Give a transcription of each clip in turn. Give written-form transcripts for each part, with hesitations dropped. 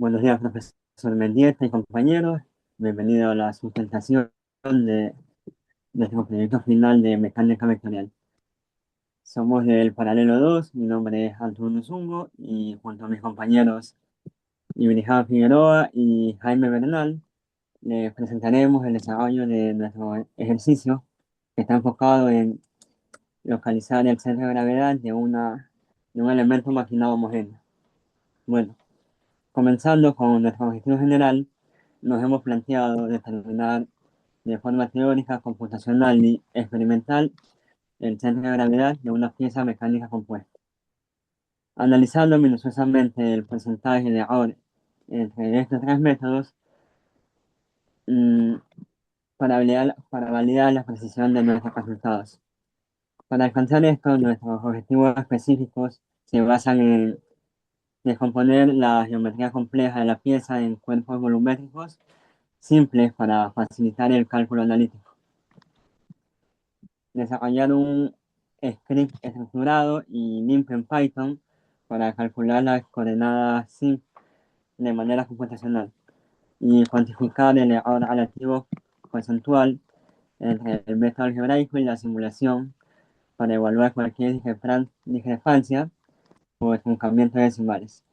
Buenos días, profesor Mendieta y compañeros. Bienvenido a la sustentación de nuestro proyecto final de mecánica vectorial. Somos del paralelo 2. Mi nombre es Antonio Zungo y junto a mis compañeros Ibrijá Figueroa y Jaime Bernal les presentaremos el desarrollo de nuestro ejercicio que está enfocado en localizar el centro de gravedad de un elemento marginado homogéneo. Bueno, comenzando con nuestro objetivo general, nos hemos planteado determinar de forma teórica, computacional y experimental el centro de gravedad de una pieza mecánica compuesta. Analizando minuciosamente el porcentaje de error entre estos tres métodos mm, para validar la precisión de nuestros resultados. Para alcanzar esto, nuestros objetivos específicos se basan en descomponer la geometría compleja de la pieza en cuerpos volumétricos simples para facilitar el cálculo analítico. Desarrollar un script estructurado y limpio en Python para calcular las coordenadas SIM de manera computacional y cuantificar el error relativo porcentual entre el método algebraico y la simulación para evaluar cualquier discrepancia o truncamiento de decimales.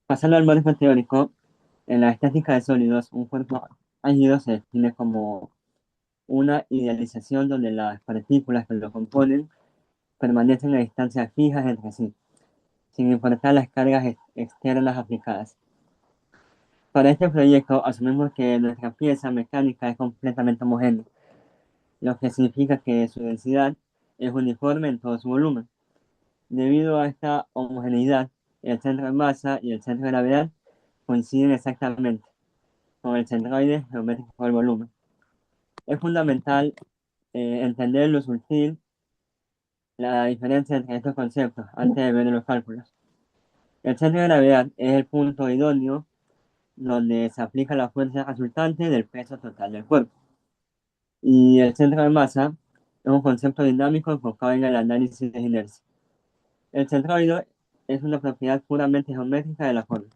Pasando al marco teórico, en la estática de sólidos, un cuerpo rígido se define como una idealización donde las partículas que lo componen permanecen a distancias fijas entre sí, sin importar las cargas externas aplicadas. Para este proyecto asumimos que nuestra pieza mecánica es completamente homogénea, lo que significa que su densidad es uniforme en todo su volumen. Debido a esta homogeneidad, el centro de masa y el centro de gravedad coinciden exactamente con el centroide geométrico del volumen. Es fundamental entender lo sutil, la diferencia entre estos conceptos antes de ver los cálculos. El centro de gravedad es el punto idóneo donde se aplica la fuerza resultante del peso total del cuerpo. Y el centro de masa es un concepto dinámico enfocado en el análisis de inercia. El centroide es una propiedad puramente geométrica de la forma.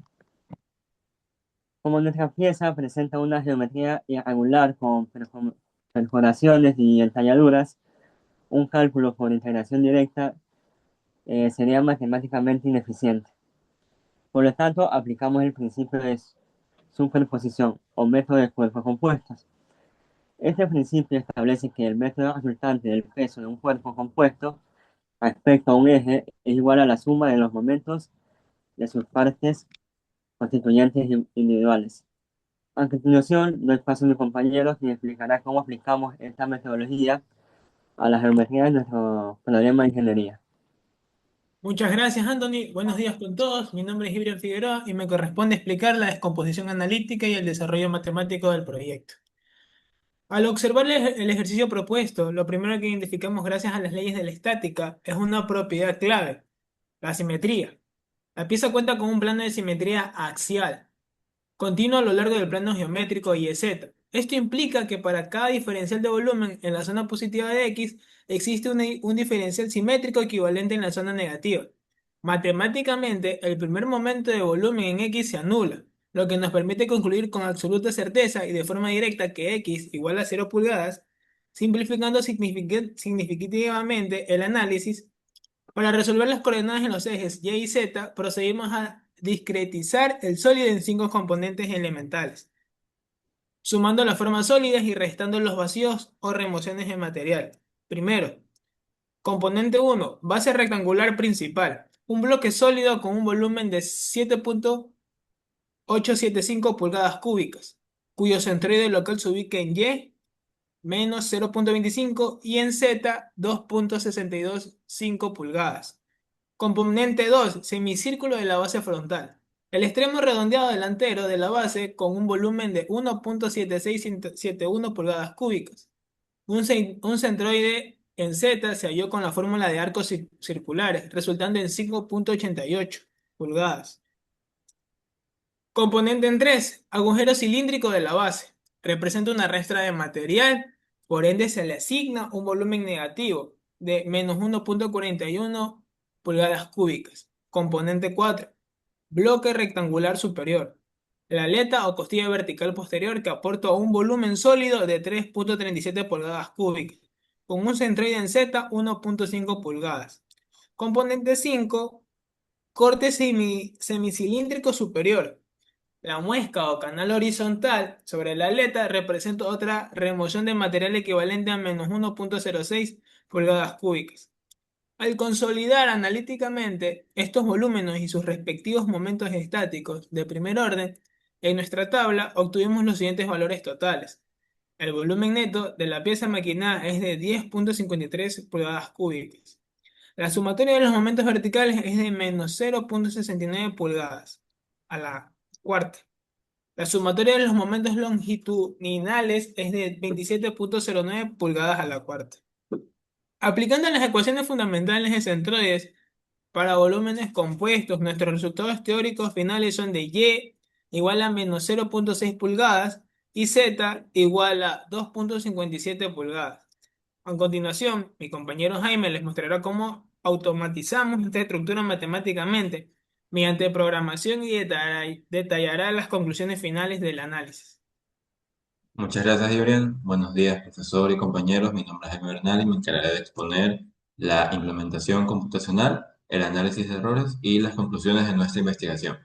Como nuestra pieza presenta una geometría irregular con perforaciones y entalladuras, un cálculo por integración directa sería matemáticamente ineficiente. Por lo tanto, aplicamos el principio de superposición o método de cuerpos compuestos. Este principio establece que el método resultante del peso de un cuerpo compuesto respecto a un eje es igual a la suma de los momentos de sus partes constituyentes individuales. A continuación, doy paso a mis compañeros y explicará cómo aplicamos esta metodología a la geometría de nuestro problema de ingeniería. Muchas gracias, Anthony. Buenos días con todos. Mi nombre es Ibrian Figueroa y me corresponde explicar la descomposición analítica y el desarrollo matemático del proyecto. Al observar el ejercicio propuesto, lo primero que identificamos gracias a las leyes de la estática es una propiedad clave, la simetría. La pieza cuenta con un plano de simetría axial, continuo a lo largo del plano geométrico YZ. Esto implica que para cada diferencial de volumen en la zona positiva de X existe un diferencial simétrico equivalente en la zona negativa. Matemáticamente, el primer momento de volumen en X se anula, lo que nos permite concluir con absoluta certeza y de forma directa que X igual a 0 pulgadas, simplificando significativamente el análisis. Para resolver las coordenadas en los ejes Y y Z, procedimos a discretizar el sólido en cinco componentes elementales, sumando las formas sólidas y restando los vacíos o remociones de material. Primero, componente uno, base rectangular principal, un bloque sólido con un volumen de 7,875 pulgadas cúbicas, cuyo centroide local se ubica en Y menos 0,25 y en Z 2,625 pulgadas. Componente 2, semicírculo de la base frontal. El extremo redondeado delantero de la base con un volumen de 1,7671 pulgadas cúbicas. Un centroide en Z se halló con la fórmula de arcos circulares, resultando en 5,88 pulgadas. Componente en 3, agujero cilíndrico de la base. Representa una restra de material, por ende se le asigna un volumen negativo de menos 1,41 pulgadas cúbicas. Componente 4, bloque rectangular superior. la aleta o costilla vertical posterior que aporta un volumen sólido de 3,37 pulgadas cúbicas, con un centroide en Z 1,5 pulgadas. Componente 5, corte semicilíndrico superior. La muesca o canal horizontal sobre la aleta representa otra remoción de material equivalente a -1,06 pulgadas cúbicas. Al consolidar analíticamente estos volúmenes y sus respectivos momentos estáticos de primer orden, en nuestra tabla obtuvimos los siguientes valores totales. El volumen neto de la pieza maquinada es de 10,53 pulgadas cúbicas. La sumatoria de los momentos verticales es de -0,69 pulgadas a la cuarta. La sumatoria de los momentos longitudinales es de 27,09 pulgadas a la cuarta. Aplicando las ecuaciones fundamentales de centroides para volúmenes compuestos, nuestros resultados teóricos finales son de Y igual a -0,6 pulgadas y Z igual a 2,57 pulgadas. A continuación, mi compañero Jaime les mostrará cómo automatizamos esta estructura matemáticamente mediante programación y detallará las conclusiones finales del análisis. Muchas gracias, Ibrian. Buenos días, profesor y compañeros. Mi nombre es Jaime Bernal y me encargaré de exponer la implementación computacional, el análisis de errores y las conclusiones de nuestra investigación.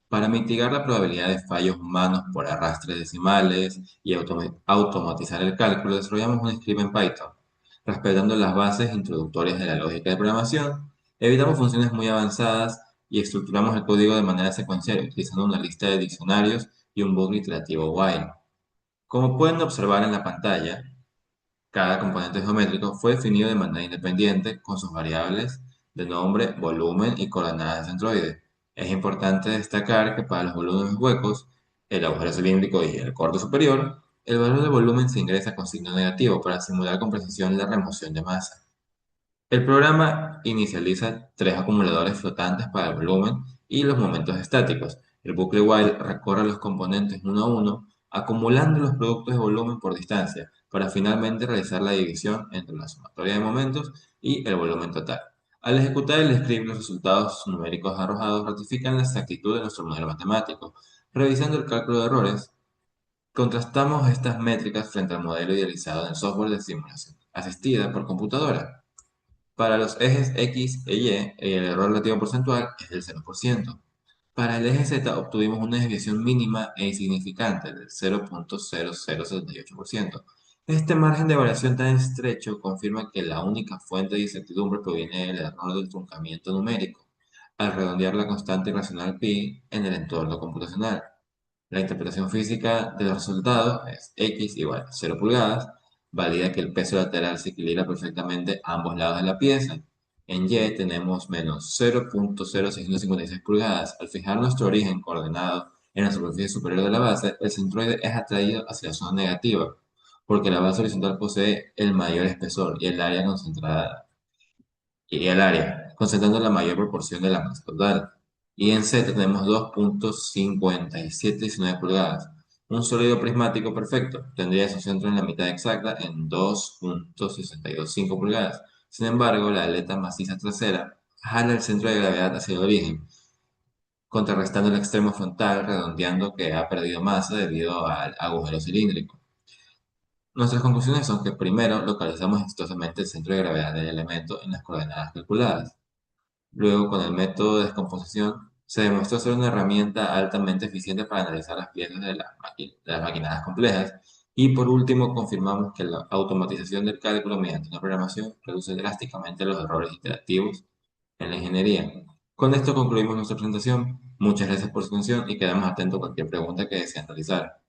Para mitigar la probabilidad de fallos humanos por arrastres decimales y automatizar el cálculo, desarrollamos un script en Python. Respetando las bases introductorias de la lógica de programación, evitamos funciones muy avanzadas y estructuramos el código de manera secuencial, utilizando una lista de diccionarios y un bucle iterativo while. Como pueden observar en la pantalla, cada componente geométrico fue definido de manera independiente con sus variables de nombre, volumen y coordenadas de centroide. Es importante destacar que para los volúmenes huecos, el agujero cilíndrico y el corte superior, el valor de volumen se ingresa con signo negativo para simular con precisión la remoción de masa. El programa inicializa tres acumuladores flotantes para el volumen y los momentos estáticos. El bucle while recorre los componentes uno a uno, acumulando los productos de volumen por distancia, para finalmente realizar la división entre la sumatoria de momentos y el volumen total. Al ejecutar el script, los resultados numéricos arrojados ratifican la exactitud de nuestro modelo matemático. Revisando el cálculo de errores, contrastamos estas métricas frente al modelo idealizado en software de simulación asistida por computadora. Para los ejes X e Y, el error relativo porcentual es del 0%. Para el eje Z obtuvimos una desviación mínima e insignificante del 0,0078%. Este margen de variación tan estrecho confirma que la única fuente de incertidumbre proviene del error del truncamiento numérico, al redondear la constante irracional pi en el entorno computacional. La interpretación física de los resultados es X igual a 0 pulgadas, valida que el peso lateral se equilibra perfectamente a ambos lados de la pieza. En Y tenemos menos 0,0656 pulgadas. Al fijar nuestro origen coordenado en la superficie superior de la base, el centroide es atraído hacia la zona negativa, porque la base horizontal posee el mayor espesor y el área, concentrando la mayor proporción de la masa total. Y en Z tenemos 2,5719 pulgadas. Un sólido prismático perfecto tendría su centro en la mitad exacta en 2,625 pulgadas. Sin embargo, la aleta maciza trasera jala el centro de gravedad hacia el origen, contrarrestando el extremo frontal, redondeando que ha perdido masa debido al agujero cilíndrico. Nuestras conclusiones son que primero localizamos exitosamente el centro de gravedad del elemento en las coordenadas calculadas. Luego, con el método de descomposición, se demostró ser una herramienta altamente eficiente para analizar las piezas de las maquinadas complejas. Y por último, confirmamos que la automatización del cálculo mediante una programación reduce drásticamente los errores iterativos en la ingeniería. Con esto concluimos nuestra presentación. Muchas gracias por su atención y quedamos atentos a cualquier pregunta que deseen realizar.